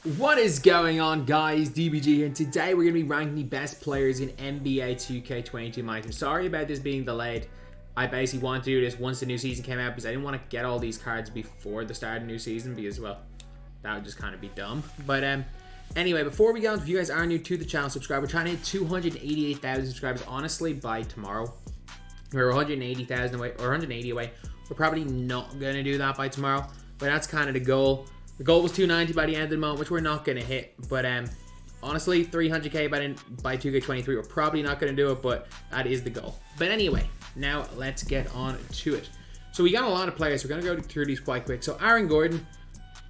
What is going on, guys? DBG, and today we're going to be ranking the best players in NBA 2K22 MyTEAM. Sorry about this being delayed. I basically wanted to do this once the new season came out because I didn't want to get all these cards before the start of the new season because, well, that would just kind of be dumb. But anyway, before we go, if you guys are new to the channel, subscribe. We're trying to hit 288,000 subscribers, honestly, by tomorrow. We're 180,000 away, or 180 away. We're probably not going to do that by tomorrow, but that's kind of the goal. The goal was 290 by the end of the month, which we're not going to hit. But honestly, 300k by 2K23, we're probably not going to do it, but that is the goal. But anyway, now let's get on to it. So we got a lot of players. We're going to go through these quite quick. So Aaron Gordon,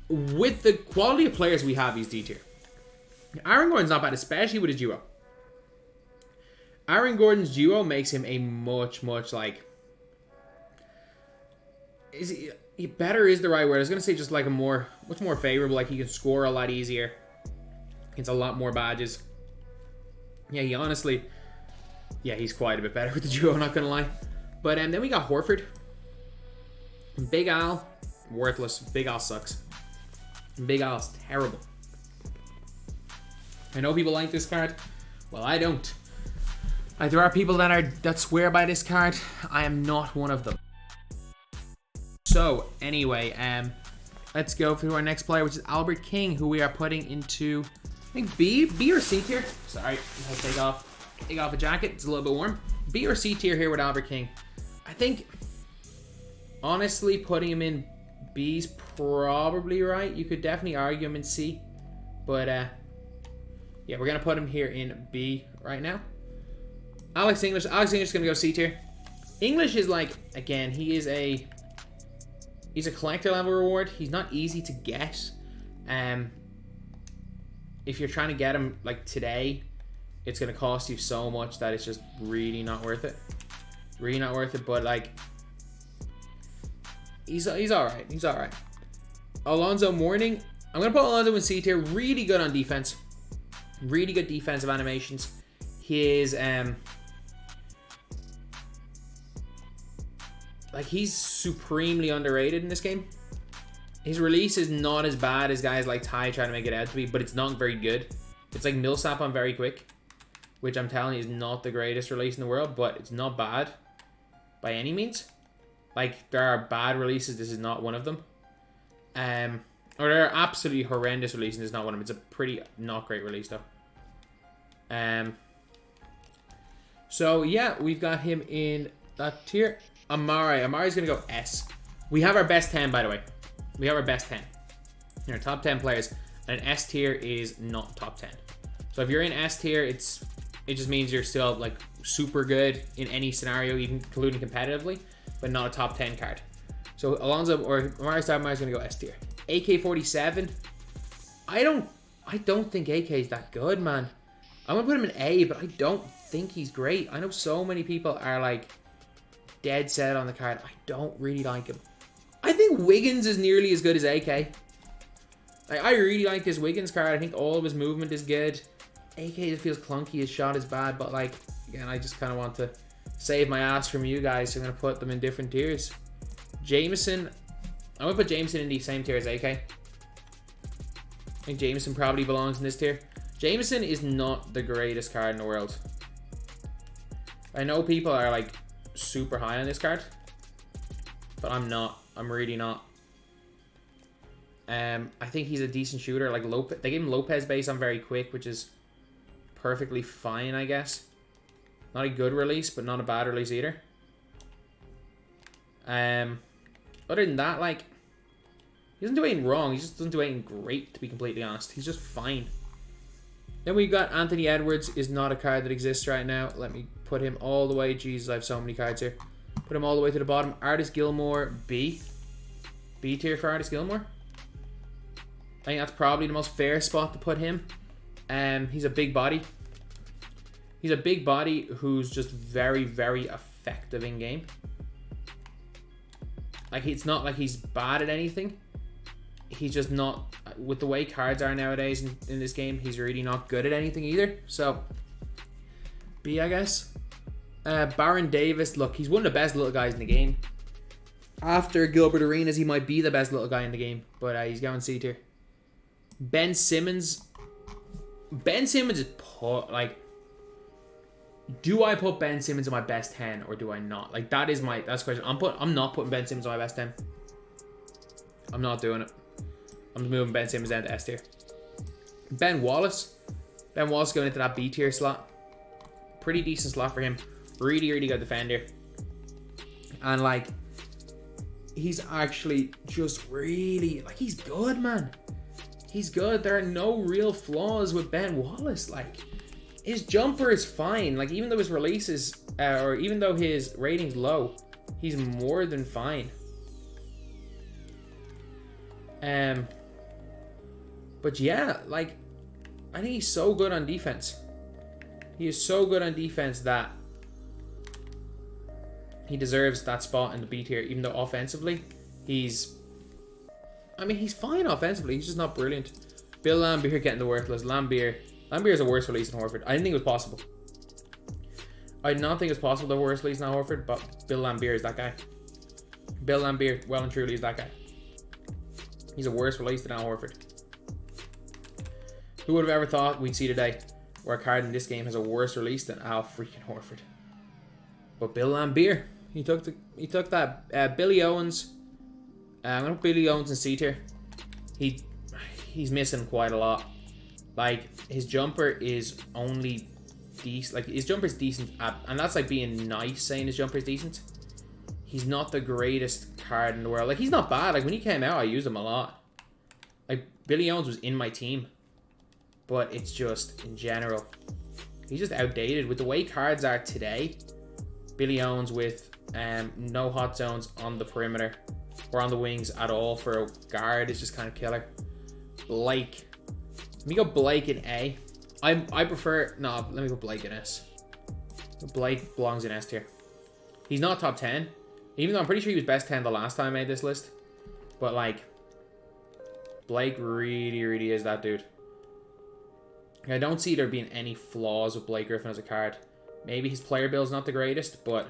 with the quality of players we have, he's D tier. Aaron Gordon's not bad, especially with his duo. Aaron Gordon's duo makes him a much like... better is the right word. I was going to say just like much more favorable. Like he can score a lot easier. It's a lot more badges. Yeah, he honestly... Yeah, he's quite a bit better with the duo, not going to lie. But then we got Horford. Big Al, worthless. Big Al sucks. Big Al's terrible. I know people like this card. Well, I don't. There are people that swear by this card. I am not one of them. So, anyway, let's go through our next player, which is Albert King, who we are putting into, I think, B or C tier. Sorry, I'll take off a jacket. It's a little bit warm. B or C tier here with Albert King. I think, honestly, putting him in B's probably right. You could definitely argue him in C. But, yeah, we're going to put him here in B right now. Alex English is going to go C tier. English is like, again, he's a collector level reward. He's not easy to get. If you're trying to get him like today, it's going to cost you so much that it's just really not worth it. Really not worth it, but like, he's alright. He's alright. Alonzo Mourning. I'm going to put Alonzo in C tier. Really good on defense. Really good defensive animations. His, like, he's supremely underrated in this game. His release is not as bad as guys like Ty trying to make it out to be, but it's not very good. It's like Millsap on very quick, which I'm telling you is not the greatest release in the world, but it's not bad by any means. Like, there are bad releases. This is not one of them. Or there are absolutely horrendous releases. This is not one of them. It's a pretty not great release, though. So, yeah, we've got him in that tier. Amari's going to go S. We have our best 10, by the way. We have our best 10. Our top 10 players. And an S tier is not top 10. So if you're in S tier, it just means you're still like super good in any scenario, even including competitively, but not a top 10 card. So Alonzo or Amari Stoudemire is going to go S tier. AK-47. I don't think AK is that good, man. I'm going to put him in A, but I don't think he's great. I know so many people are like dead set on the card. I don't really like him. I think Wiggins is nearly as good as AK. Like, I really like this Wiggins card. I think all of his movement is good. AK just feels clunky. His shot is bad. But, like, again, I just kind of want to save my ass from you guys. So I'm going to put them in different tiers. Jameson. I'm going to put Jameson in the same tier as AK. I think Jameson probably belongs in this tier. Jameson is not the greatest card in the world. I know people are, like, super high on this card, but I'm not. I'm really not. I think he's a decent shooter. Like Lopez, they gave him Lopez base on very quick, which is perfectly fine, I guess. Not a good release, but not a bad release either. Other than that, like, he doesn't do anything wrong. He just doesn't do anything great, to be completely honest. He's just fine. Then we got Anthony Edwards. Is not a card that exists right now. Let me put him all the way. Jesus, I have so many cards here. Put him all the way to the bottom. Artis Gilmore, B. B tier for Artis Gilmore. I think that's probably the most fair spot to put him. He's a big body. He's a big body who's just very effective in game. Like, it's not like he's bad at anything. He's just not, with the way cards are nowadays in this game, he's really not good at anything either. So, B, I guess. Baron Davis, look, he's one of the best little guys in the game. After Gilbert Arenas, he might be the best little guy in the game, but he's going C tier. Ben Simmons. Ben Simmons is like. Do I put Ben Simmons in my best 10 or do I not? Like that's the question. I'm not putting Ben Simmons in my best 10. I'm not doing it. I'm moving Ben Simmons down to S tier. Ben Wallace. Ben Wallace going into that B tier slot. Pretty decent slot for him. Really, really good defender. And like, he's actually just really, like, he's good, man. He's good. There are no real flaws with Ben Wallace. Like, his jumper is fine. Like, even though his releases, or even though his rating's low, he's more than fine. But yeah, like, I think he's so good on defense. He is so good on defense that he deserves that spot in the B tier, even though offensively, he's fine offensively. He's just not brilliant. Bill Laimbeer getting the worthless. Laimbeer is a worse release than Horford. I didn't think it was possible. I did not think it was possible to have a worse release than Horford, but Bill Laimbeer is that guy. Bill Laimbeer, well and truly, is that guy. He's a worse release than Al Horford. Who would have ever thought we'd see today where a card in this game has a worse release than Al freaking Horford? But Bill Laimbeer, he took that. Billy Owens. I'm gonna put Billy Owens in C tier. He's missing quite a lot. Like, his jumper is only decent. Like, his jumper is decent and that's like being nice saying his jumper is decent. He's not the greatest card in the world. Like, he's not bad. Like, when he came out, I used him a lot. Like, Billy Owens was in my team. But it's just, in general, he's just outdated. With the way cards are today, Billy Owens with no hot zones on the perimeter or on the wings at all for a guard is just kind of killer. Blake. Let me go Blake in A. I prefer... No, let me go Blake in S. Blake belongs in S tier. He's not top 10. Even though I'm pretty sure he was best 10 the last time I made this list. But, like, Blake really, really is that dude. I don't see there being any flaws with Blake Griffin as a card. Maybe his player build is not the greatest, but...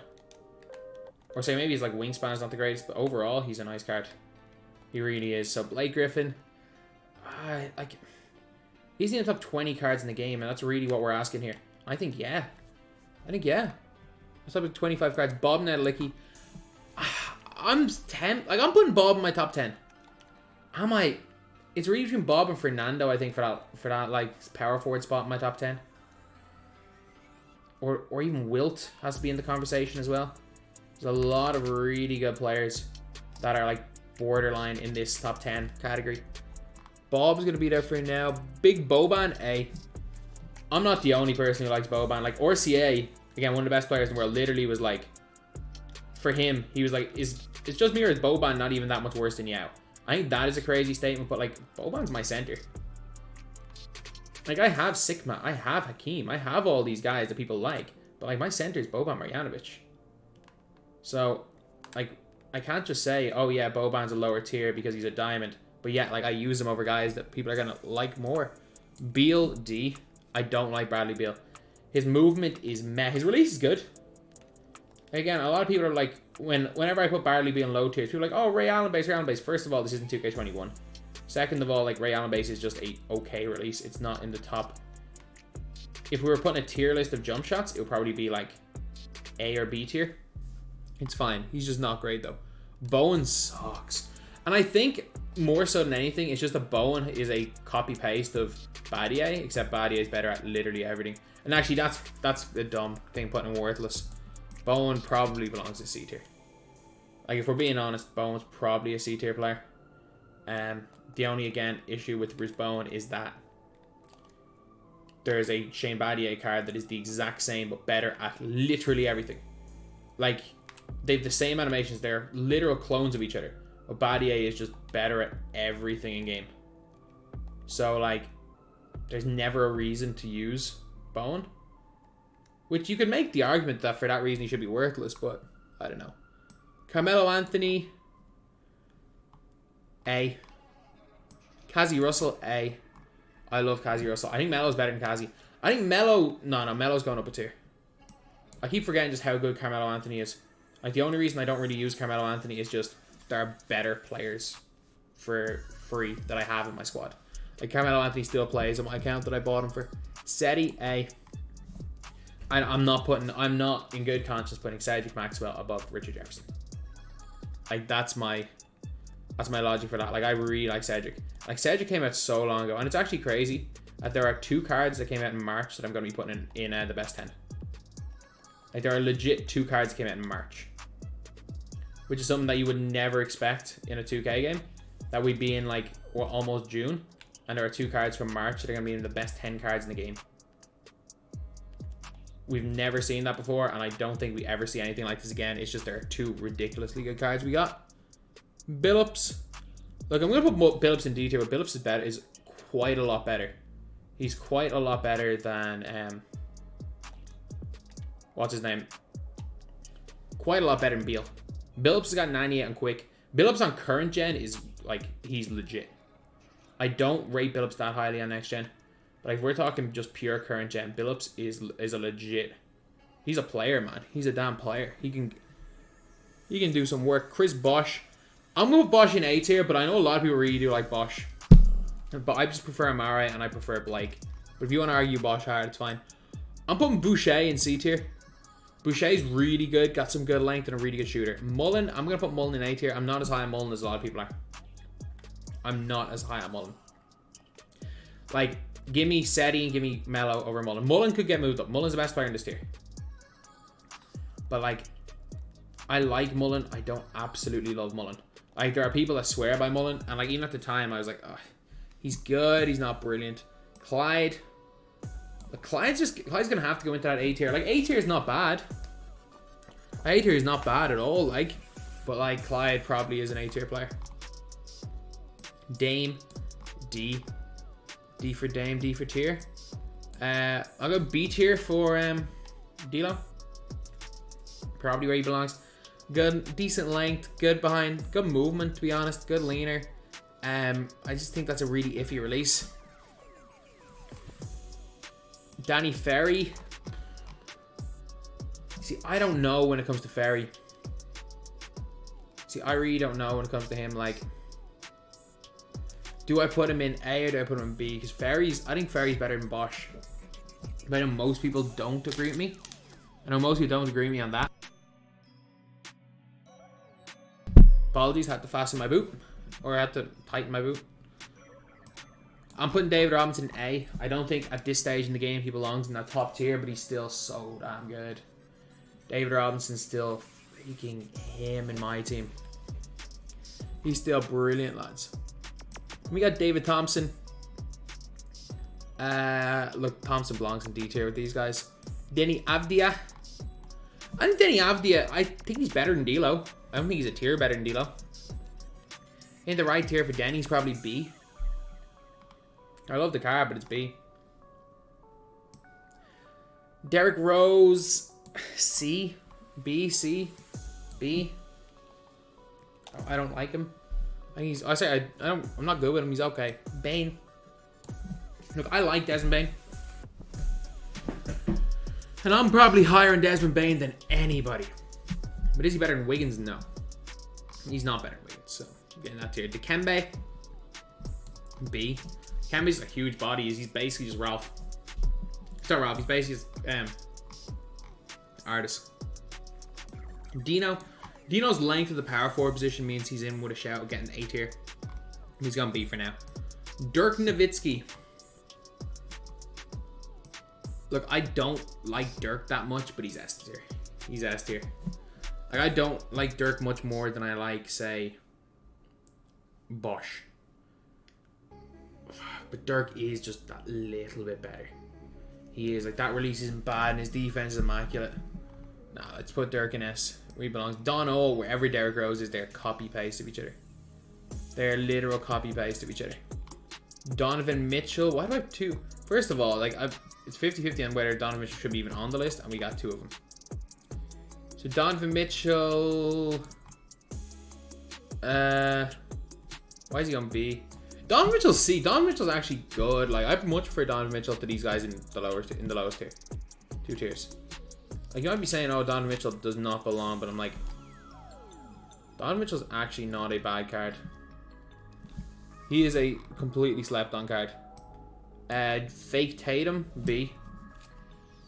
Or say maybe his like wingspan is not the greatest, but overall, he's a nice card. He really is. So Blake Griffin... like... He's in the top 20 cards in the game, and that's really what we're asking here. I think, yeah. Let's have 25 cards. Bob Nedelicki. I'm putting Bob in my top 10. Am I... It's really between Bob and Fernando, I think, for that like power forward spot in my top 10. Or even Wilt has to be in the conversation as well. There's a lot of really good players that are like borderline in this top 10 category. Bob's gonna be there for now. Big Boban, A. I'm not the only person who likes Boban. Like RCA, again, one of the best players in the world, literally was like, for him, he was like, it's just me or is Boban not even that much worse than Yao? I think that is a crazy statement, but like, Boban's my center. Like, I have Sigma, I have Hakeem, I have all these guys that people like, but like, my center is Boban Marjanovic. So, like, I can't just say, oh yeah, Boban's a lower tier because he's a diamond, but yeah, like, I use him over guys that people are gonna like more. Beal, D. I don't like Bradley Beal. His movement is meh. His release is good. Again, a lot of people are like, whenever I put Bradley Beal in low tiers, people are like, oh, Ray Allen base. First of all, this isn't 2K21. Second of all, like, Ray Allen base is just a okay release. It's not in the top. If we were putting a tier list of jump shots, it would probably be like A or B tier. It's fine. He's just not great though. Bowen sucks. And I think more so than anything, it's just that Bowen is a copy paste of Badier, except Badier is better at literally everything. And actually, that's a dumb thing putting in worthless. Bowen probably belongs to C tier. Like, if we're being honest, Bowen's probably a C tier player. The only, again, issue with Bruce Bowen is that there's a Shane Battier card that is the exact same, but better at literally everything. Like, they have the same animations. They're literal clones of each other. But Battier is just better at everything in game. So, like, there's never a reason to use Bowen. Which you could make the argument that for that reason he should be worthless, but I don't know. Carmelo Anthony, A. Kazi Russell, A. I love Kazi Russell. I think Melo's better than Kazi. I think Melo... No, Melo's going up a tier. I keep forgetting just how good Carmelo Anthony is. Like, the only reason I don't really use Carmelo Anthony is just there are better players for free that I have in my squad. Like, Carmelo Anthony still plays on my account that I bought him for. Seti A. I'm not in good conscience putting Cedric Maxwell above Richard Jefferson. Like, that's my logic for that. Like, I really like Cedric. Like, Cedric came out so long ago, and it's actually crazy that there are 2 cards that came out in March that I'm going to be putting in the best 10. Like, there are legit 2 cards that came out in March, which is something that you would never expect in a 2K game. That we'd be in, like, what, almost June, and there are 2 cards from March that are going to be in the best 10 cards in the game. We've never seen that before, and I don't think we ever see anything like this again. It's just there are 2 ridiculously good cards we got. Billups. Look, I'm going to put Billups in D tier, but Billups is quite a lot better. He's quite a lot better than, what's his name? Quite a lot better than Beal. Billups has got 98 on quick. Billups on current gen is, like, he's legit. I don't rate Billups that highly on next gen. But if we're talking just pure current gen, Billups is a legit. He's a player, man. He's a damn player. He can do some work. Chris Bosh. I'm going to put Bosh in A tier, but I know a lot of people really do like Bosh. But I just prefer Amare and I prefer Blake. But if you want to argue Bosh hard, it's fine. I'm putting Boucher in C tier. Boucher's really good. Got some good length and a really good shooter. Mullen, I'm going to put Mullen in A tier. I'm not as high on Mullen as a lot of people are. I'm not as high on Mullen. Like, give me Seti and give me Melo over Mullen. Mullen could get moved up. Mullen's the best player in this tier. But, like, I like Mullen. I don't absolutely love Mullen. Like, there are people that swear by Mullen. And, like, even at the time, I was like, oh, he's good. He's not brilliant. Clyde. But Clyde's going to have to go into that A tier. Like, A tier is not bad. A tier is not bad at all, like. But, like, Clyde probably is an A tier player. Dame. D. D for Dame, D for tier. I'll go B tier for D'Lo. Probably where he belongs. Good, decent length, good behind, good movement, to be honest, good leaner. I just think that's a really iffy release. Danny Ferry. See, I don't know when it comes to Ferry. See, I really don't know when it comes to him. Like, do I put him in A or do I put him in B? Because I think Ferry's better than Bosh. But I know most people don't agree with me. I know most people don't agree with me on that. Apologies, had to fasten my boot. Or I had to tighten my boot. I'm putting David Robinson in A. I don't think at this stage in the game he belongs in that top tier, but he's still so damn good. David Robinson's still freaking him in my team. He's still brilliant, lads. We got David Thompson. Look, Thompson belongs in D tier with these guys. Denny Avdia. I think Denny Avdia, I think he's better than D'Lo. I don't think he's a tier better than D'Lo. In the right tier for Denny's probably B. I love the card, but it's B. Derrick Rose, C, B, C, B. I don't like him. I'm not good with him. He's okay. Bane. Look, I like Desmond Bane. And I'm probably higher in Desmond Bane than anybody. But is he better than Wiggins? No. He's not better than Wiggins, so I'm getting that tier. Dikembe. B. Dikembe's a huge body. He's basically just Ralph. It's not Ralph. He's basically just artist. Dino. Dino's length of the power forward position means he's in with a shout of getting A tier. He's gone B for now. Dirk Nowitzki. Look, I don't like Dirk that much, but he's S tier. He's S tier. Like, I don't like Dirk much more than I like, say, Bosh. But Dirk is just that little bit better. He is. Like, that release isn't bad and his defense is immaculate. Nah, let's put Dirk in S. Where he belongs. Don O, wherever Derrick Rose is, they're copy-paste of each other. They're literal copy-paste of each other. Donovan Mitchell. Why do I have 2? First of all, like, it's 50-50 on whether Donovan Mitchell should be even on the list, and we got 2 of them. So Donovan Mitchell. Why is he on B? Donovan Mitchell's C. Donovan Mitchell's actually good. Like, I much prefer Donovan Mitchell to these guys in the lowest tier. 2 tiers. Like, you might be saying, oh, Donovan Mitchell does not belong, but I'm like, Donovan Mitchell's actually not a bad card. He is a completely slept on card. Fake Tatum, B.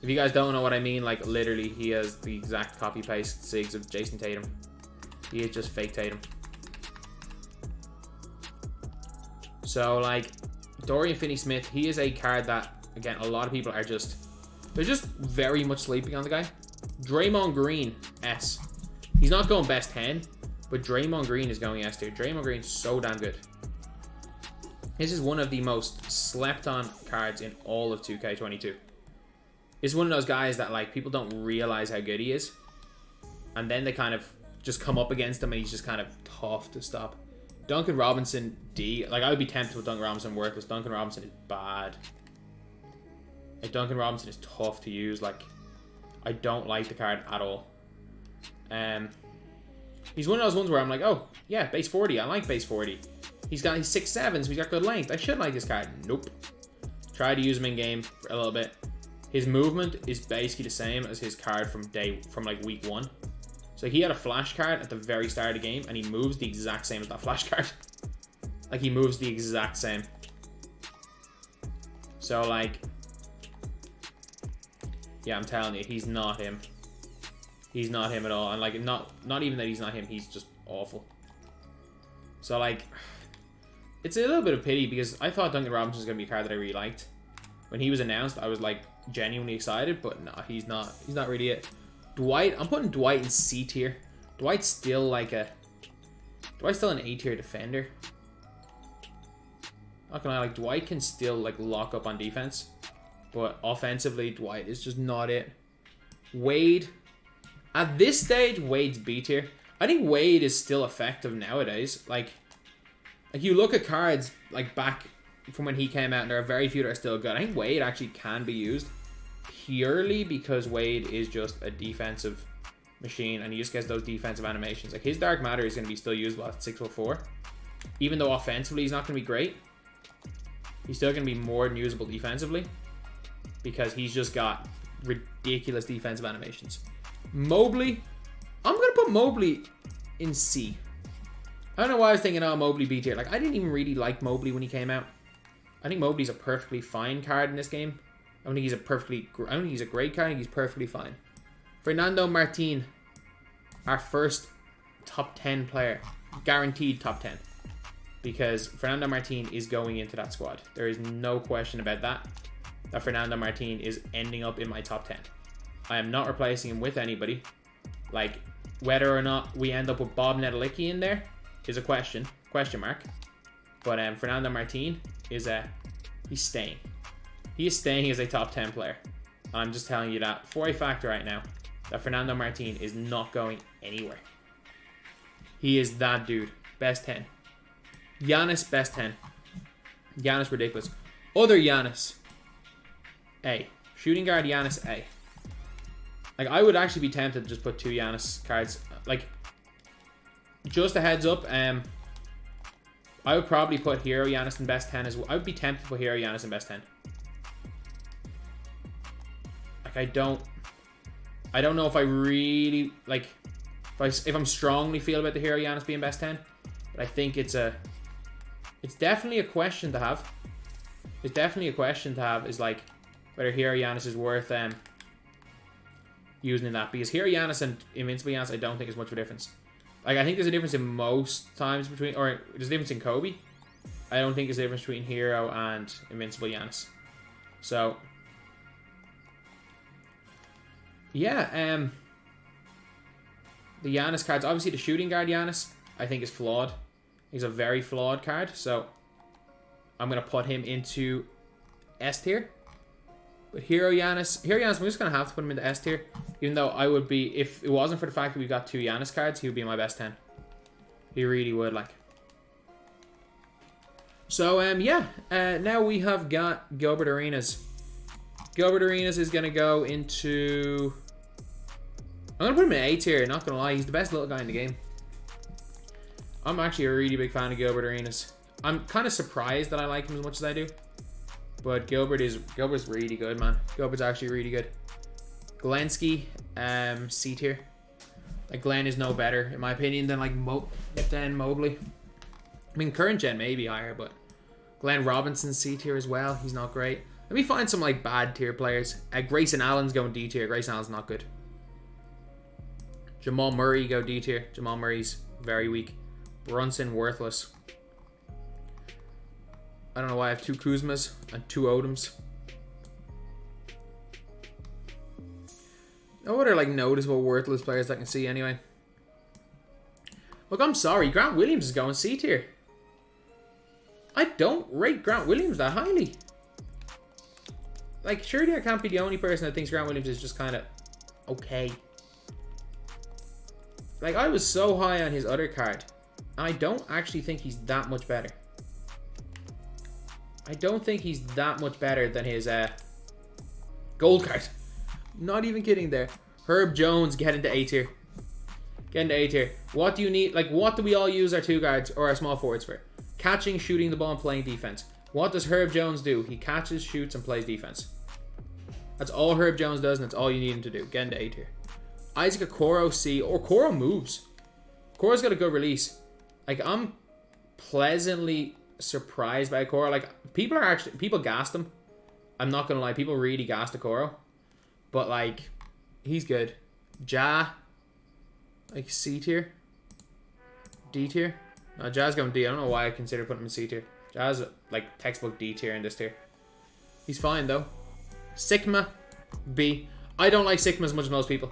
If you guys don't know what I mean, like literally he has the exact copy paste sigs of Jason Tatum. He is just fake Tatum. So like Dorian Finney-Smith, he is a card that again a lot of people are they're just very much sleeping on the guy. Draymond Green, S. He's not going best 10, but Draymond Green is going S tier. Draymond Green's so damn good. This is one of the most slept on cards in all of 2K22. It's one of those guys that like people don't realize how good he is. And then they kind of just come up against him and he's just kind of tough to stop. Duncan Robinson, D. Like I would be tempted with Duncan Robinson, worthless. Duncan Robinson is bad. Like, Duncan Robinson is tough to use. Like I don't like the card at all. He's one of those ones where I'm like, oh yeah, base 40. I like base 40. He's 6'7", so he's got good length. I should like this card. Nope. Try to use him in game for a little bit. His movement is basically the same as his card from like week 1. So he had a flash card at the very start of the game, and he moves the exact same as that flash card. Like he moves the exact same. So like, yeah, I'm telling you, he's not him. He's not him at all, and like not even that he's not him. He's just awful. So like, it's a little bit of pity because I thought Duncan Robinson was gonna be a card that I really liked. When he was announced, I was like genuinely excited, but no, he's not. He's not really it. Dwight, I'm putting Dwight in C tier. Dwight's still like Dwight's still an A tier defender. Not gonna lie, like Dwight can still like lock up on defense, but offensively, Dwight is just not it. Wade, at this stage, Wade's B tier. I think Wade is still effective nowadays. Like you look at cards like back from when he came out, and there are very few that are still good. I think Wade actually can be used purely because Wade is just a defensive machine, and he just gets those defensive animations. Like his Dark Matter is going to be still usable at 6'4", even though offensively he's not going to be great. He's still going to be more than usable defensively because he's just got ridiculous defensive animations. Mobley, I'm going to put Mobley in C. I don't know why I was thinking, oh, Mobley B tier. Like, I didn't even really like Mobley when he came out. I think Mobley's a perfectly fine card in this game. I don't think he's a great card. I think he's perfectly fine. Fernando Martin, our first top 10 player. Guaranteed top 10. Because Fernando Martin is going into that squad. There is no question about that. That Fernando Martin is ending up in my top 10. I am not replacing him with anybody. Like, whether or not we end up with Bob Nedelicki in there is a question mark. But Fernando Martin is he's staying. He is staying as a top 10 player. I'm just telling you that for a fact right now, that Fernando Martin is not going anywhere. He is that dude. Best 10. Giannis, best 10. Giannis, ridiculous. Other Giannis, A. Shooting guard Giannis, A. Like, I would actually be tempted to just put 2 Giannis cards. Like, just a heads up, I would probably put Hero Giannis in best 10 as well. I would be tempted to put Hero Giannis in best 10. Like, I don't know if I really, like, if I'm strongly feel about the Hero Giannis being best 10. But I think it's definitely a question to have. It's definitely a question to have, is like, whether Hero Giannis is worth using in that. Because Hero Giannis and Invincible Giannis, I don't think is much of a difference. Like, I think there's a difference in most times between, or there's a difference in Kobe. I don't think there's a difference between Hero and Invincible Giannis. So, yeah, the Giannis cards, obviously the shooting guard Giannis, I think is flawed. He's a very flawed card, so I'm going to put him into S tier. But Hero Giannis, I'm just going to have to put him into S tier. Even though I would be, if it wasn't for the fact that we got 2 Giannis cards, he would be my best 10. He really would, like. So, yeah. Now we have got Gilbert Arenas. Gilbert Arenas is going to go into... I'm going to put him in A tier, not going to lie. He's the best little guy in the game. I'm actually a really big fan of Gilbert Arenas. I'm kind of surprised that I like him as much as I do. But Gilbert's really good, man. Gilbert's actually really good. Glensky, C tier. Like, Glenn is no better, in my opinion, than like Mobley. I mean, current gen may be higher, but Glenn Robinson's C tier as well. He's not great. Let me find some like bad tier players. Grayson Allen's going D tier. Grayson Allen's not good. Jamal Murray go D tier. Jamal Murray's very weak. Brunson worthless. I don't know why I have 2 Kuzmas and 2 Odoms. No other like noticeable worthless players I can see anyway. Look, I'm sorry. Grant Williams is going C tier. I don't rate Grant Williams that highly. Like, surely I can't be the only person that thinks Grant Williams is just kind of okay. Like, I was so high on his other card. And I don't actually think he's that much better. I don't think he's that much better than his gold card. Not even kidding there. Herb Jones, get into A tier. Get into A tier. What do you need? Like, what do we all use our 2 guards or our small forwards for? Catching, shooting the ball, and playing defense. What does Herb Jones do? He catches, shoots, and plays defense. That's all Herb Jones does, and that's all you need him to do. Get into A tier. Isaac Okoro C, or Okoro moves. Okoro's got a good release. Like, I'm pleasantly surprised by Okoro. Like, people gassed him. I'm not gonna lie, people really gassed Okoro. But like, he's good. Ja, like C tier, D tier. No, Ja's going D. I don't know why I consider putting him in C tier. Ja's like textbook D tier in this tier. He's fine though. Sigma, B. I don't like Sigma as much as most people.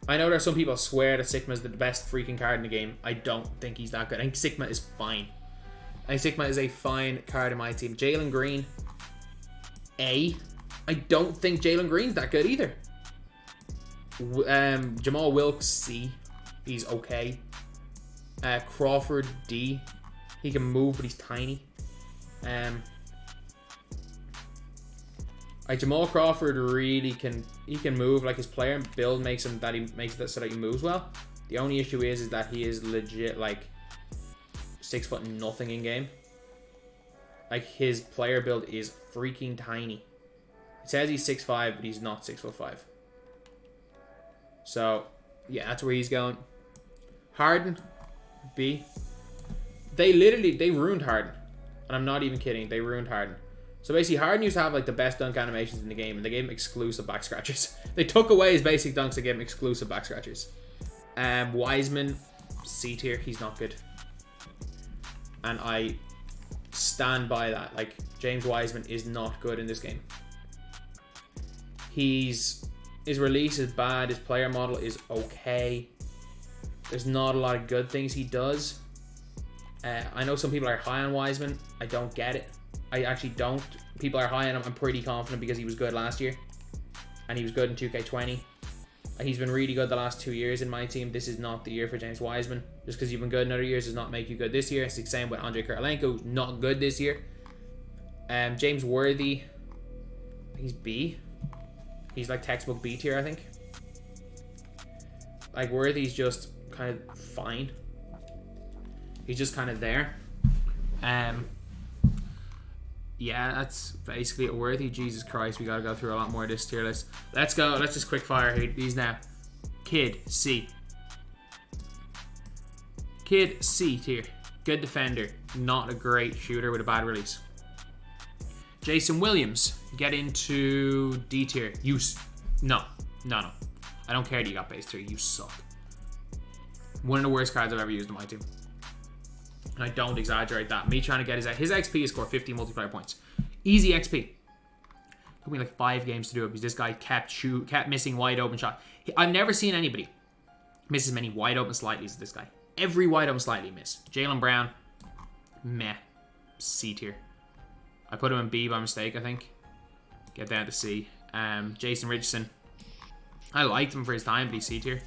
I know there are some people swear that Sigma is the best freaking card in the game. I don't think he's that good. I think Sigma is fine. I think Sigma is a fine card in my team. Jalen Green, A. I don't think Jalen Green's that good either. Jamal Wilkes, C. He's okay. Crawford, D. He can move, but he's tiny. Like Jamal Crawford really can move. Like his player build makes him that he makes it so that he moves well. The only issue is that he is legit like 6' nothing in game. Like his player build is freaking tiny. It says he's 6'5", but he's not 6'5". So yeah, that's where he's going. Harden, B. They ruined Harden. And I'm not even kidding, they ruined Harden. So basically Harden used to have like the best dunk animations in the game, and they gave him exclusive back scratchers. They took away his basic dunks and gave him exclusive back scratchers. Wiseman, C tier, he's not good. And I stand by that. Like, James Wiseman is not good in this game. His release is bad, his player model is okay. There's not a lot of good things he does. I know some people are high on Wiseman. I don't get it. I actually don't. People are high on him. I'm pretty confident because he was good last year. And he was good in 2K20. And he's been really good the last 2 years in my team. This is not the year for James Wiseman. Just because you've been good in other years does not make you good this year. It's the same with Andrei Kirilenko, not good this year. James Worthy, he's B. He's like textbook B tier, I think. Like, Worthy's just kind of fine. He's just kind of there. Yeah, that's basically a Worthy. Jesus Christ, we gotta go through a lot more of this tier list. Let's go. Let's just quick fire these now. Kid, C. Kid, C tier. Good defender. Not a great shooter with a bad release. Jason Williams, get into D tier. No. I don't care that you got base tier. You suck. One of the worst cards I've ever used in my team. And I don't exaggerate that. Me trying to get his XP is score 50 multiplayer points. Easy XP. Took me like 5 games to do it because this guy kept missing wide open shot. I've never seen anybody miss as many wide open slightlies as this guy. Every wide open slightly miss. Jaylen Brown, meh. C tier. I put him in B by mistake, I think. Get down to C. Jason Richardson. I liked him for his time, but he's C tier.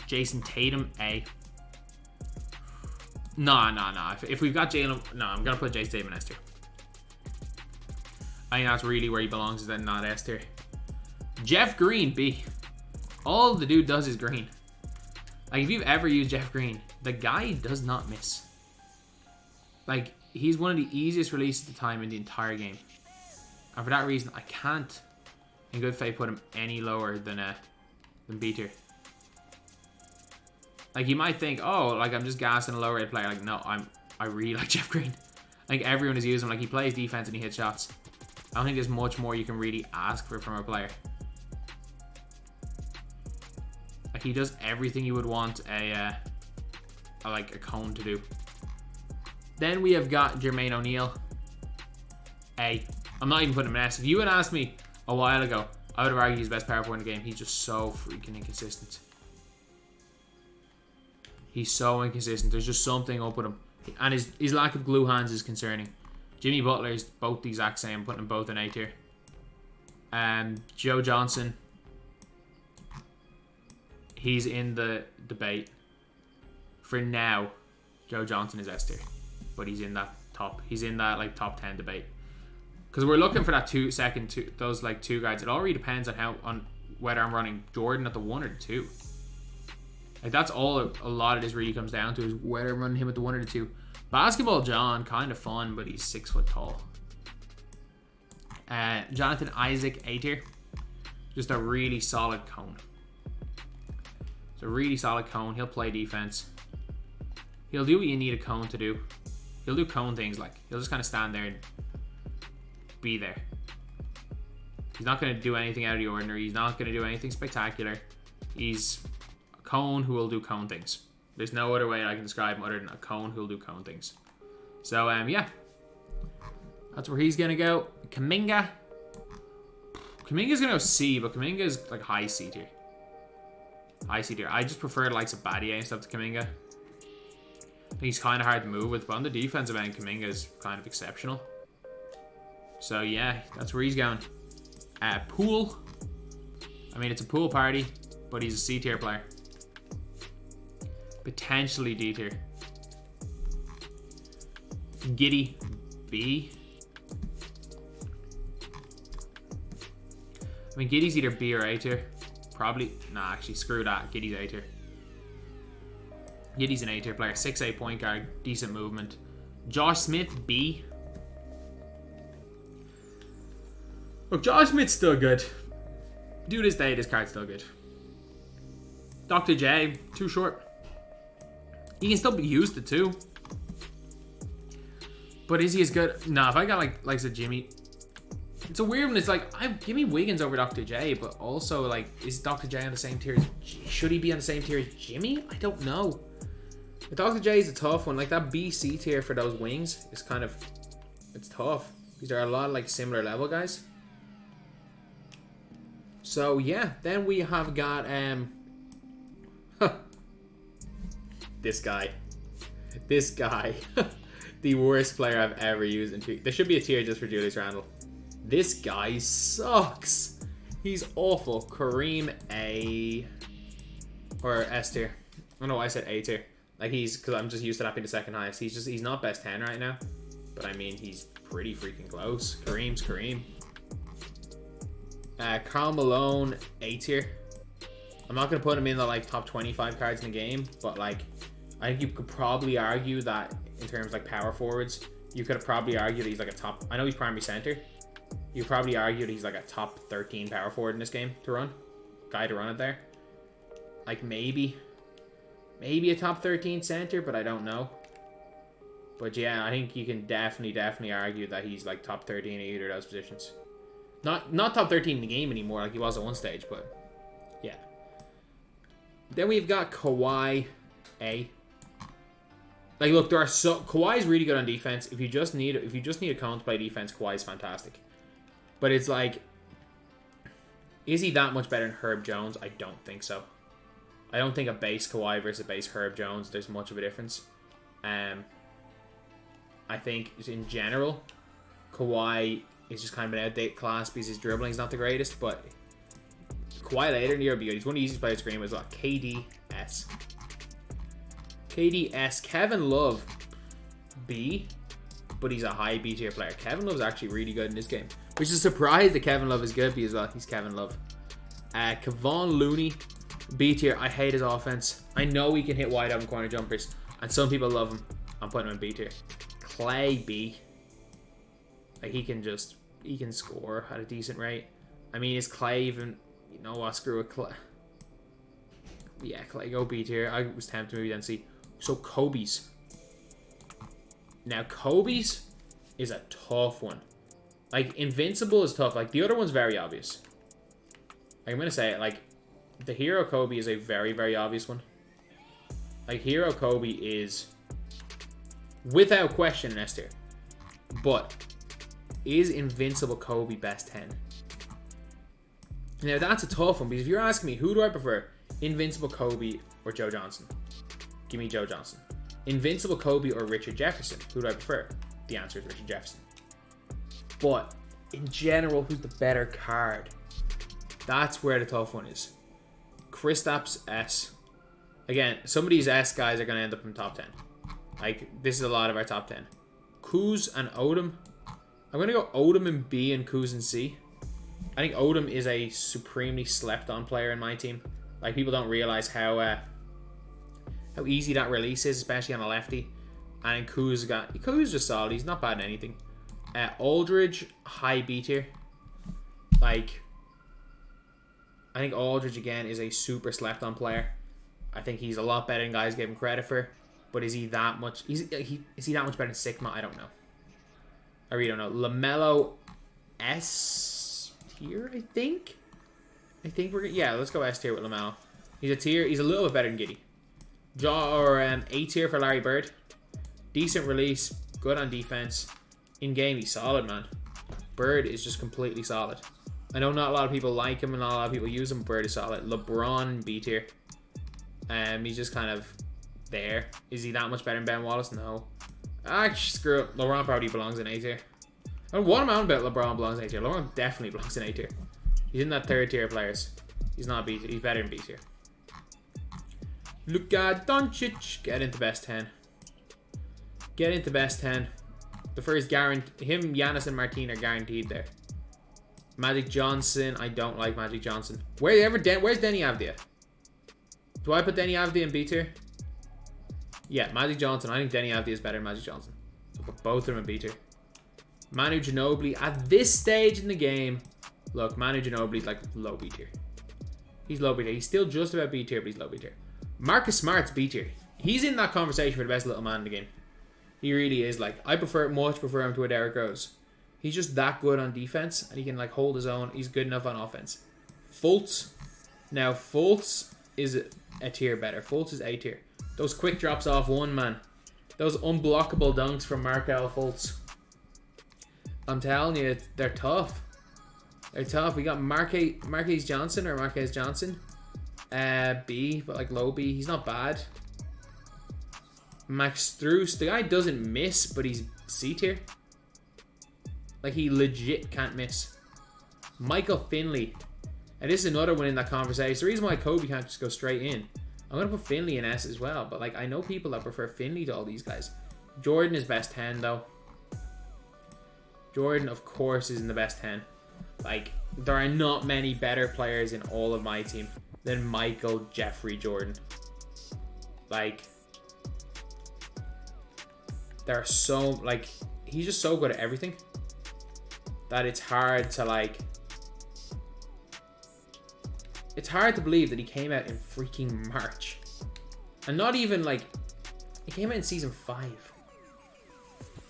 Jason Tatum, A. No. If we've got Jalen, no, I'm gonna put Jason Tatum in S tier. I think that's really where he belongs, is then not S tier. Jeff Green, B. All the dude does is green. Like, if you've ever used Jeff Green, the guy does not miss. Like, he's one of the easiest releases of the time in the entire game. And for that reason, I can't, in good faith, put him any lower than B tier. Like, you might think, oh, like, I'm just gassing a low-rated player. Like, no, I really like Jeff Green. Like, everyone is using him. Like, he plays defense and he hits shots. I don't think there's much more you can really ask for from a player. Like, he does everything you would want a cone to do. Then we have got Jermaine O'Neal. A. I'm not even putting him in S. If you had asked me a while ago, I would have argued he's the best power forward in the game. He's just so freaking inconsistent. He's so inconsistent. There's just something up with him. And his lack of glue hands is concerning. Jimmy Butler is both the exact same. I'm putting them both in A tier. Joe Johnson. He's in the debate. For now, Joe Johnson is S tier. But he's in that top. He's in that like top 10 debate. Because we're looking for that those like two guys. It all really depends on whether I'm running Jordan at the 1 or the 2. Like, that's all a lot of this really comes down to, is whether I'm running him at the 1 or the 2. Basketball John, kind of fun, but he's 6 foot tall. Jonathan Isaac, A tier. Just a really solid cone. It's a really solid cone. He'll play defense. He'll do what you need a cone to do. He'll do cone things, like, he'll just kind of stand there and be there. He's not going to do anything out of the ordinary. He's not going to do anything spectacular. He's a cone who will do cone things. There's no other way I can describe him other than a cone who will do cone things. So, yeah. That's where he's going to go. Kuminga. Kuminga's going to go C, but Kuminga's like high C tier. High C tier. I just prefer the likes of Battier and stuff to Kuminga. He's kind of hard to move with, but on the defensive end, Kuminga is kind of exceptional. So, yeah, that's where he's going. Poole. I mean, it's a pool party, but he's a C tier player. Potentially D tier. Giddy, B. I mean, Giddy's either B or A tier. Probably. Nah, actually, screw that. Giddy's A tier. Giddy's an A tier player. 6'8" point guard. Decent movement. Josh Smith, B. Look, Josh Smith's still good. To this day, this card's still good. Dr. J, too short. He can still be used to too. But is he as good? Nah, if I got like a Jimmy. It's a weird one. It's like, give me Wiggins over Dr. J, but also, like, is Dr. J on the same tier as... Should he be on the same tier as Jimmy? I don't know. But Dr. J is a tough one. Like, that BC tier for those wings is kind of... It's tough. Because there are a lot of, like, similar level guys. So, yeah. Then we have got... This guy. This guy. The worst player I've ever used in tier. There should be a tier just for Julius Randle. This guy sucks. He's awful. Kareem A. Or S tier. I don't know why I said A tier. Like, because I'm just used to that being the second highest. He's not best 10 right now. But I mean, he's pretty freaking close. Kareem's Kareem. Karl Malone, A tier. I'm not going to put him in the, like, top 25 cards in the game. But, like, I think you could probably argue that in terms of, like, power forwards, you could probably argue that he's, like, a top... I know he's primary center. You could probably argue that he's, like, a top 13 power forward in this game to run. Guy to run it there. Like, maybe a top 13 center, but I don't know. But, yeah, I think you can definitely argue that he's, like, top 13 at either of those positions. Not top 13 in the game anymore, like he was at one stage, but, yeah. Then we've got Kawhi A. Like, look, Kawhi's really good on defense. If you just need a cone to play defense, Kawhi's fantastic. But it's like, is he that much better than Herb Jones? I don't think so. I don't think a base Kawhi versus a base Herb Jones, there's much of a difference. I think in general, Kawhi is just kind of an outdated class because his dribbling is not the greatest. But Kawhi later in the year will be good. He's one of the easiest players to screen as well. KDS. KDS. Kevin Love, B. But he's a high B tier player. Kevin Love's actually really good in this game. Which is a surprise that Kevin Love is good because, well, he's Kevin Love. Kevon Looney, B tier. I hate his offense. I know he can hit wide open corner jumpers. And some people love him. I'm putting him in B tier. Clay, B. Like, he can score at a decent rate. I mean, is Clay even... You know what? Screw it. Yeah, Clay, go B tier. I was tempted to maybe then C. So Kobe's. Now Kobe's is a tough one. Like Invincible is tough. Like the other one's very obvious. Like, I'm gonna say it. Like the Hero Kobe is a very, very obvious one. Like Hero Kobe is without question an S tier. But is Invincible Kobe best 10? Now that's a tough one because if you're asking me who do I prefer, Invincible Kobe or Joe Johnson? Give me Joe Johnson. Invincible Kobe or Richard Jefferson? Who do I prefer? The answer is Richard Jefferson. But in general, who's the better card? That's where the tough one is. Kristaps S. Again, some of these S guys are going to end up in top 10. Like, this is a lot of our top 10. Kuz and Odom. I'm going to go Odom in B and Kuz in C. I think Odom is a supremely slept-on player in my team. Like, people don't realize how easy that release is, especially on a lefty. And Kuz is just solid. He's not bad in anything. Aldridge, high B tier. Like, I think Aldridge, again, is a super slept-on player. I think he's a lot better than guys give him credit for. But is he that much... Is he that much better than Sigma? I don't know. I really don't know. LaMelo, S tier, I think? Yeah, let's go S tier with LaMelo. He's a little bit better than Giddey. A tier for Larry Bird. Decent release, good on defense. In game, he's solid, man. Bird is just completely solid. I know not a lot of people like him and not a lot of people use him. Bird is solid. LeBron, B tier. He's just kind of there. Is he that much better than Ben Wallace? No. Actually, screw it. LeBron probably belongs in A tier. And what I'm on about LeBron belongs in A tier. LeBron definitely belongs in A tier. He's in that third tier of players. He's not B tier. He's better than B tier. Luka Doncic. Get into best 10. Get into best 10. The first guarantee. Him, Giannis, and Martin are guaranteed there. Magic Johnson. I don't like Magic Johnson. Where's Denny Avdia? Do I put Denny Avdia in B tier? Yeah, Magic Johnson. I think Denny Avdia is better than Magic Johnson. So put both of them in B tier. Manu Ginobili. At this stage in the game, look, Manu Ginobili is like low B tier. He's low B tier. He's still just about B tier, but he's low B tier. Marcus Smart's B tier. He's in that conversation for the best little man in the game. He really is. Like, I much prefer him to a Derrick Rose. He's just that good on defense, and he can like hold his own. He's good enough on offense. Fultz. Now, Fultz is a tier better. Fultz is A tier. Those quick drops off one, man. Those unblockable dunks from Markelle Fultz. I'm telling you, they're tough. They're tough. We got Marquez Johnson. B, but like low B. He's not bad. Max Strus. The guy doesn't miss, but he's C tier. Like, he legit can't miss. Michael Finley. And this is another one in that conversation. It's the reason why Kobe can't just go straight in. I'm going to put Finley in S as well. But, like, I know people that prefer Finley to all these guys. Jordan is best 10, though. Jordan, of course, is in the best 10. Like, there are not many better players in all of my team than Michael Jeffrey Jordan. Like, there are so... Like, he's just so good at everything that it's hard to, like... It's hard to believe that he came out in freaking March. And not even, like... He came out in Season 5.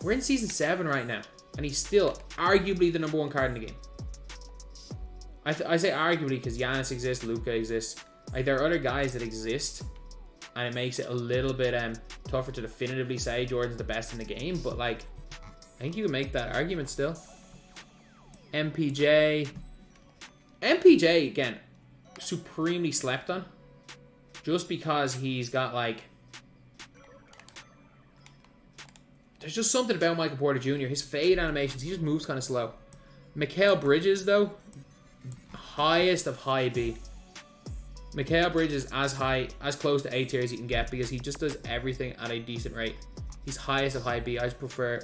We're in Season 7 right now. And he's still arguably the #1 card in the game. I say arguably because Giannis exists, Luka exists. Like, there are other guys that exist. And it makes it a little bit tougher to definitively say Jordan's the best in the game. But, like, I think you can make that argument still. MPJ, again, supremely slept on. Just because he's got, like... There's just something about Michael Porter Jr. His fade animations, he just moves kind of slow. Mikal Bridges, though, highest of high B. Mikal Bridges as close to A tier as you can get because he just does everything at a decent rate. He's highest of high B. I just prefer...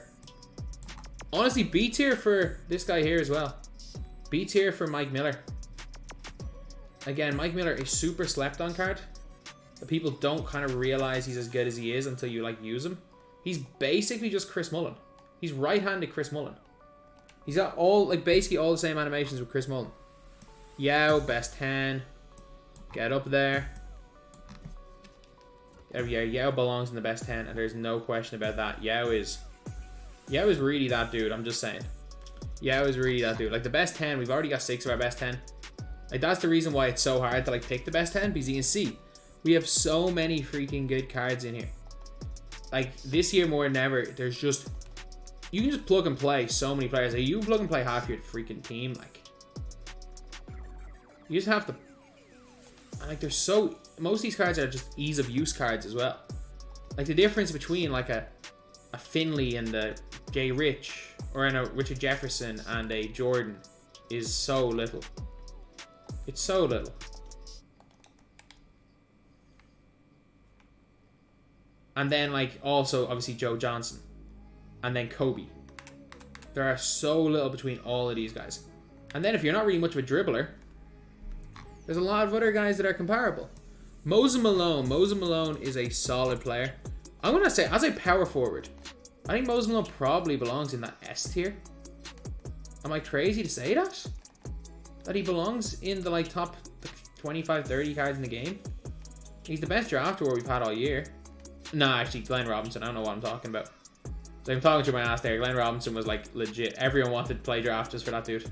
Honestly, B tier for this guy here as well. B tier for Mike Miller. Again, Mike Miller, a super slept on card. That people don't kind of realize he's as good as he is until you, like, use him. He's basically just Chris Mullin. He's right-handed Chris Mullin. He's got all, like, basically all the same animations with Chris Mullin. Yao, best 10. Get up there. Yeah, Yao belongs in the best 10, and there's no question about that. Yao is really that dude. I'm just saying. Yao is really that dude. Like, the best 10, we've already got 6 of our best 10. Like, that's the reason why it's so hard to, like, pick the best 10, because you can see we have so many freaking good cards in here. Like, this year more than ever, there's just... You can just plug and play so many players. Like, you can plug and play half your freaking team. Like, you just have to... Like, there's so... Most of these cards are just ease of use cards as well. Like, the difference between, like, a Finley and a Jay Rich, or a Richard Jefferson and a Jordan is so little. It's so little. And then, like, also, obviously, Joe Johnson. And then Kobe. There are so little between all of these guys. And then if you're not really much of a dribbler, there's a lot of other guys that are comparable. Moses Malone is a solid player. I'm going to say, as a power forward, I think Moses Malone probably belongs in that S tier. Am I crazy to say that? That he belongs in the, like, top 25, 30 cards in the game? He's the best drafter we've had all year. Nah, actually, Glenn Robinson. I don't know what I'm talking about. So I'm talking to my ass there. Glenn Robinson was, like, legit. Everyone wanted to play draft just for that dude.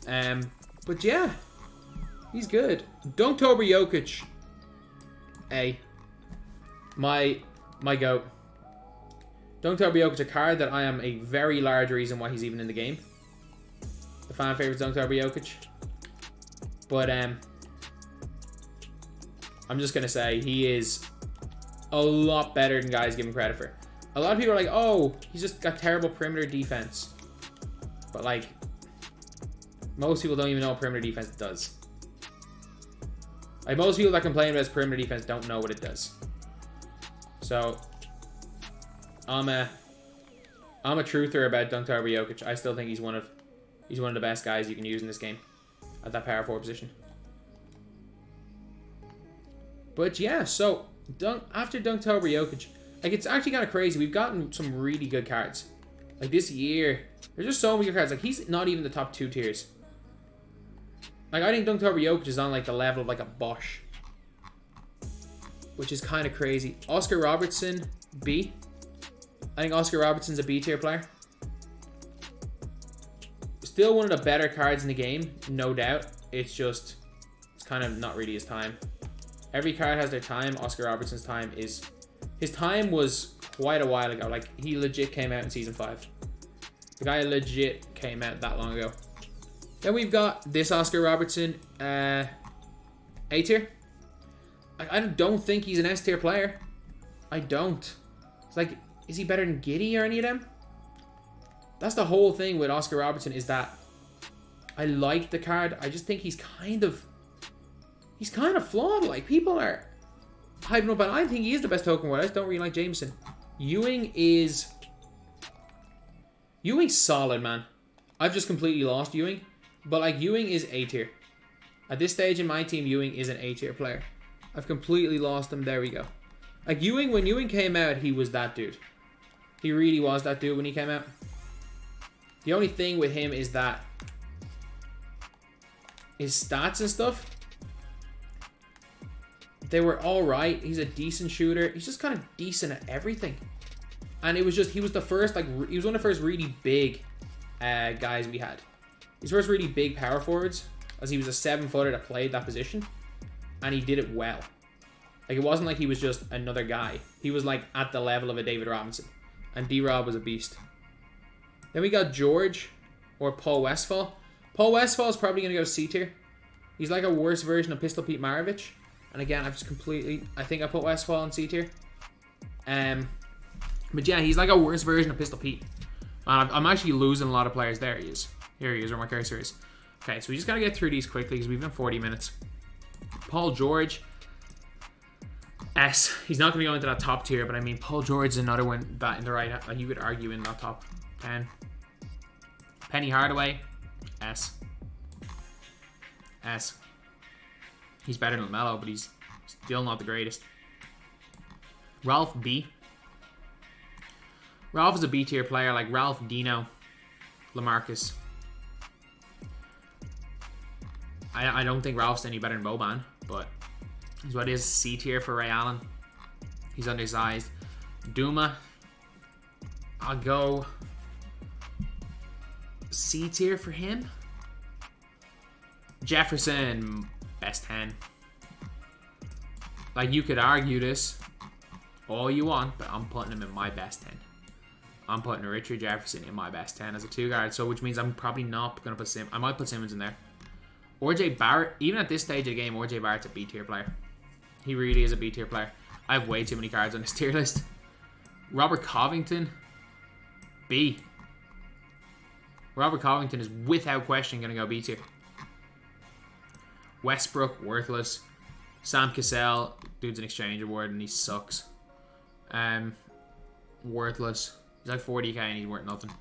But yeah, he's good. Dunktober Jokic. My goat. Dunktober Jokic, a card that I am a very large reason why he's even in the game. The fan favorite Dunktober Jokic. But I'm just gonna say he is a lot better than guys give him credit for. A lot of people are like, oh, he's just got terrible perimeter defense. But, like, most people don't even know what perimeter defense does. Like, most people that complain about his perimeter defense don't know what it does. So, I'm a truther about Dunktober Jokic. I still think he's one of the best guys you can use in this game at that power forward position. But yeah, so after Dunktober Jokic, like, it's actually kind of crazy. We've gotten some really good cards. Like, this year, there's just so many good cards. Like, he's not even the top 2 tiers. Like, I think Dunktober Jokic is on, like, the level of, like, a Bosch, which is kind of crazy. Oscar Robertson, B. I think Oscar Robertson's a B tier player. Still one of the better cards in the game, no doubt. It's kind of not really his time. Every card has their time. Oscar Robertson's time is... His time was quite a while ago. Like, he legit came out in Season 5. The guy legit came out that long ago. Then we've got this Oscar Robertson, A tier. I don't think he's an S tier player. I don't. It's like, is he better than Giddey or any of them? That's the whole thing with Oscar Robertson, is that I like the card. I just think he's kind of flawed. Like, people are hyping up, and I think he is the best token word. I just don't really like Jameson. Ewing's solid, man. I've just completely lost Ewing. But, like, Ewing is A tier. At this stage in my team, Ewing is an A tier player. I've completely lost him. There we go. Like, Ewing, when Ewing came out, he was that dude. He really was that dude when he came out. The only thing with him is that his stats and stuff, they were alright. He's a decent shooter. He's just kind of decent at everything. And it was just, he was the first, like, he was one of the first really big guys we had. His first really big power forwards, as he was a 7-footer that played that position. And he did it well. Like, it wasn't like he was just another guy. He was, like, at the level of a David Robinson. And D-Rob was a beast. Then we got George, or Paul Westphal. Paul Westphal is probably going to go C tier. He's like a worse version of Pistol Pete Maravich. And again, I think I put Westphal in C tier. But yeah, he's like a worse version of Pistol Pete. I'm actually losing a lot of players. There he is. Here he is, where my cursor is. Okay, so we just got to get through these quickly because we've been 40 minutes. Paul George, S. He's not going to go into that top tier, but I mean, Paul George is another one that in the right, you could argue in that top 10. Penny Hardaway, S. S. He's better than LaMelo, but he's still not the greatest. Ralph B. Ralph is a B tier player, like Ralph, Dino, LaMarcus. I don't think Ralph's any better than Boban, but he's what is C tier for Ray Allen. He's undersized. Duma, I'll go C tier for him. Jefferson, best 10. Like, you could argue this all you want, but I'm putting him in my best 10. I'm putting Richard Jefferson in my best 10 as a 2-guard, so which means I'm probably not going to put Simmons. I might put Simmons in there. RJ Barrett, even at this stage of the game, RJ Barrett's a B tier player. He really is a B tier player. I have way too many cards on this tier list. Robert Covington, B. Robert Covington is without question going to go B tier. Westbrook, worthless. Sam Cassell, dude's an exchange award and he sucks. Worthless. He's like 40k and he's worth nothing.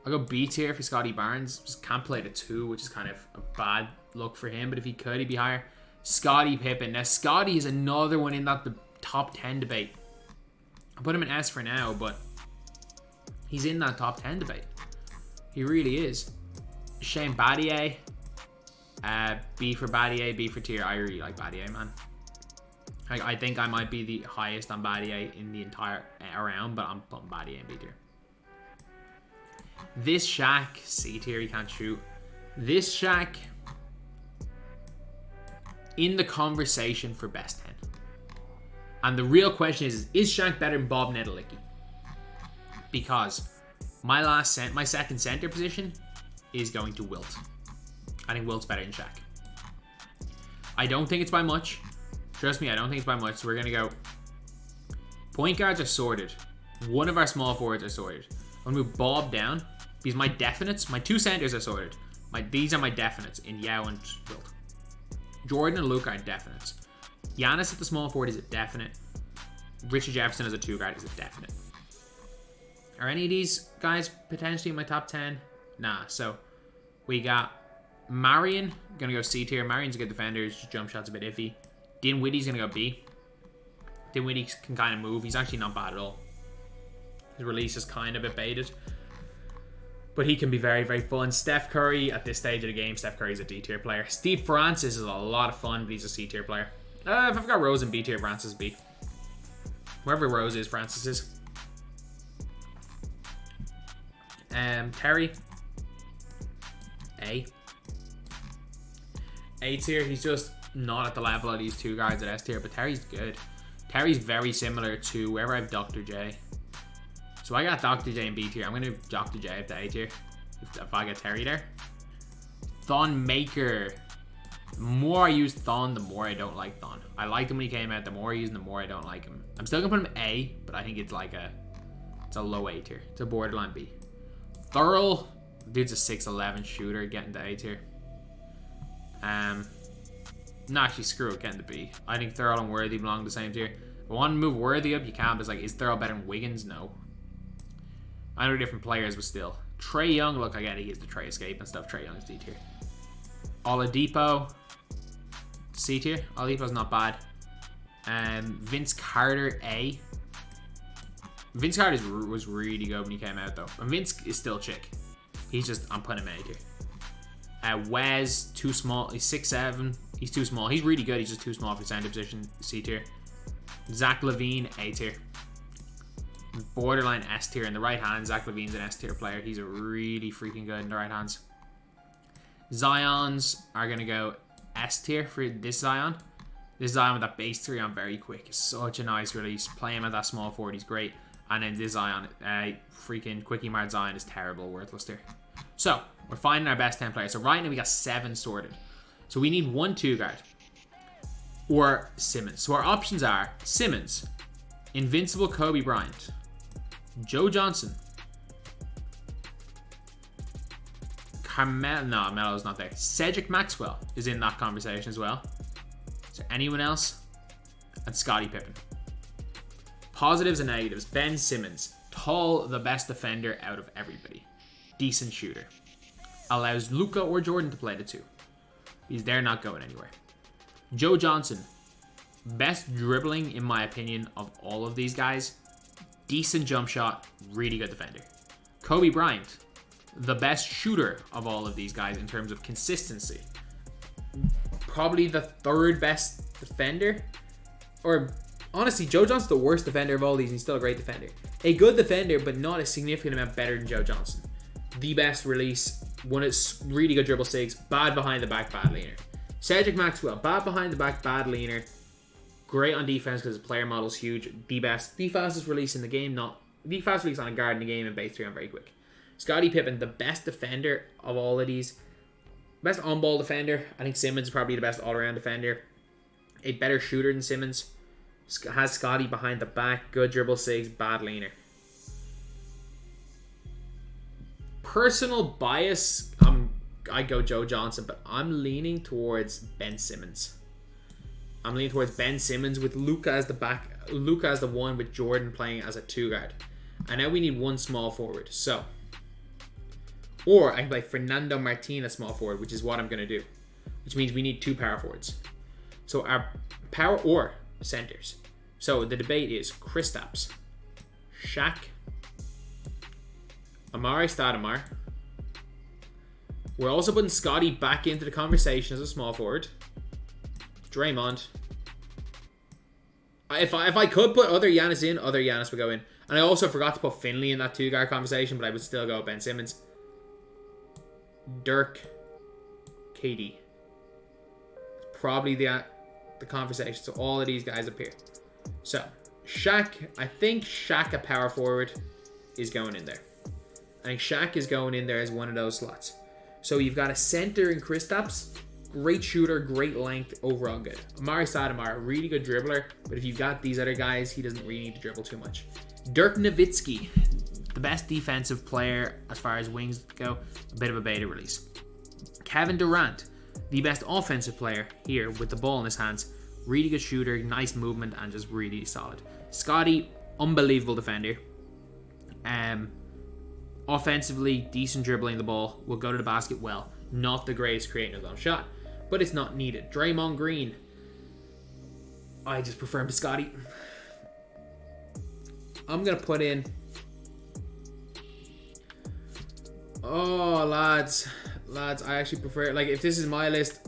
I'll go B tier for Scotty Barnes. Just can't play the 2, which is kind of a bad look for him. But if he could, he'd be higher. Scottie Pippen. Now, Scotty is another one in that the top 10 debate. I put him in S for now, but he's in that top 10 debate. He really is. Shane Battier. B for Battier, B for tier. I really like Battier, man. I think I might be the highest on Battier in the entire round, but I'm putting Battier in B tier. This Shaq, C tier, he can't shoot. This Shaq, in the conversation for best 10. And the real question is Shaq better than Bob Nedelicki? Because my second center position is going to Wilt. I think Wilt's better than Shaq. I don't think it's by much. Trust me, I don't think it's by much. So we're going to go... Point guards are sorted. One of our small forwards are sorted. I'm going to move Bob down. Because my definites, my 2 centers are sorted. These are my definites in Yao and Wilt. Jordan and Luke are definites. Giannis at the small forward is a definite. Richard Jefferson as a 2-guard is a definite. Are any of these guys potentially in my top 10? Nah, so we got Marion, gonna go C tier. Marion's a good defender, his jump shot's a bit iffy. Dinwiddie's gonna go B. Dinwiddie can kind of move, he's actually not bad at all. His release is kind of a bit baited, but he can be very, very fun. Steph Curry, at this stage of the game, Steph Curry's a D tier player. Steve Francis is a lot of fun, but he's a C tier player. If I've got Rose in B tier, Francis is B. Wherever Rose is, Francis is. Terry, A. A tier, he's just not at the level of these 2 guards at S tier, but Terry's good. Terry's very similar to wherever I have Dr. J. So I got Dr. J in B tier. I'm going to move Dr. J up to A tier if I get Terry there. Thon Maker. The more I use Thon, the more I don't like Thon. I liked him when he came out. The more I use him, the more I don't like him. I'm still going to put him A, but I think it's like it's a low A tier. It's a borderline B. Thurl. Dude's a 6'11 shooter getting to A tier. No, actually, screw it, getting to B. I think Thurl and Worthy belong the same tier. If I want to move Worthy up, you can, but it's like, is Thurl better than Wiggins? No. I know different players, but still. Trae Young, look, I get it. He has the Trae escape and stuff. Trae Young is D tier. Oladipo, C tier. Oladipo's not bad. Vince Carter, A. Vince Carter was really good when he came out, though. And Vince is still chick. He's just, I'm putting him A tier. Wes, too small. He's 6'7". He's too small. He's really good. He's just too small for center position. C tier. Zach LaVine, A tier. Borderline S tier. In the right hand, Zach LaVine's an S tier player. He's a really freaking good in the right hands. Zions are going to go S tier for this Zion. This Zion with that base 3 on very quick. It's such a nice release. Play him at that small forward. He's great. And then this Zion, freaking Quickie Mart Zion is terrible. Worthless tier. So, we're finding our best 10 players. So right now we got 7 sorted. So we need 1 2-guard. Or Simmons. So our options are Simmons, Invincible Kobe Bryant, Joe Johnson, Melo's not there. Cedric Maxwell is in that conversation as well. Is there anyone else? And Scottie Pippen. Positives and negatives. Ben Simmons. Tall, the best defender out of everybody. Decent shooter. Allows Luka or Jordan to play the 2. Because they're not going anywhere. Joe Johnson. Best dribbling, in my opinion, of all of these guys. Decent jump shot. Really good defender. Kobe Bryant. The best shooter of all of these guys in terms of consistency. Probably the 3rd best defender. Or honestly, Joe Johnson's the worst defender of all these, and he's still a great defender. A good defender, but not a significant amount better than Joe Johnson. The best release, one is really good dribble stakes, bad behind the back, bad leaner. Cedric Maxwell, bad behind the back, bad leaner. Great on defense because his player model is huge. The fastest release in the game, not the fastest release on a guard in the game, and base 3 on very quick. Scottie Pippen, the best defender of all of these. Best on-ball defender. I think Simmons is probably the best all-around defender. A better shooter than Simmons. Has Scottie behind the back. Good dribble saves. Bad leaner. Personal bias, I go Joe Johnson, but I'm leaning towards Ben Simmons. I'm leaning towards Ben Simmons with Luka as the back. Luka as the one with Jordan playing as a 2 guard. And now we need one small forward. So, or I can play Fernando Martin as small forward, which is what I'm going to do. Which means we need 2 power forwards. So our power or centers. So the debate is Kristaps, Shaq, Amari Stoudemire. We're also putting Scottie back into the conversation as a small forward. Draymond. If I could put other Giannis in, other Giannis would go in. And I also forgot to put Finley in that 2 guard conversation, but I would still go Ben Simmons. Dirk, KD. It's probably the conversation. So all of these guys appear. So Shaq, I think Shaq a power forward is going in there. I think Shaq is going in there as one of those slots. So you've got a center in Kristaps. Great shooter, great length, overall good. Amari Stoudemire, really good dribbler, but if you've got these other guys, he doesn't really need to dribble too much. Dirk Nowitzki, the best defensive player as far as wings go, a bit of a beta release. Kevin Durant, the best offensive player here with the ball in his hands. Really good shooter, nice movement, and just really solid. Scottie, unbelievable defender. Offensively, decent dribbling the ball, will go to the basket well. Not the greatest creating his own shot, but it's not needed. Draymond Green, I just prefer him to Scottie. I'm going to put in... Oh, lads, I actually prefer... Like, if this is my list...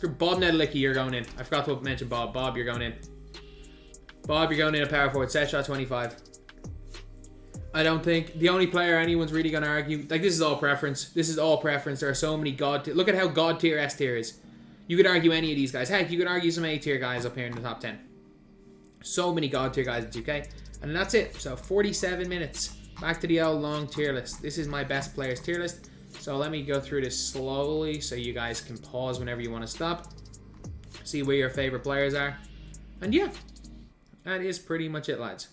Bob Nedelicki, you're going in. I forgot to mention Bob. Bob, you're going in. Bob, you're going in a power forward. Set shot 25. I don't think the only player anyone's really going to argue... Like, this is all preference. This is all preference. There are so many God... Look at how God tier S tier is. You could argue any of these guys. Heck, you could argue some A tier guys up here in the top 10. So many God tier guys in 2K. And that's it. So, 47 minutes. Back to the old long tier list. This is my best players tier list. So, let me go through this slowly so you guys can pause whenever you want to stop. See where your favorite players are. And yeah, that is pretty much it, lads.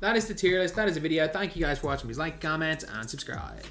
That is the tier list. That is the video. Thank you guys for watching. Please like, comment, and subscribe.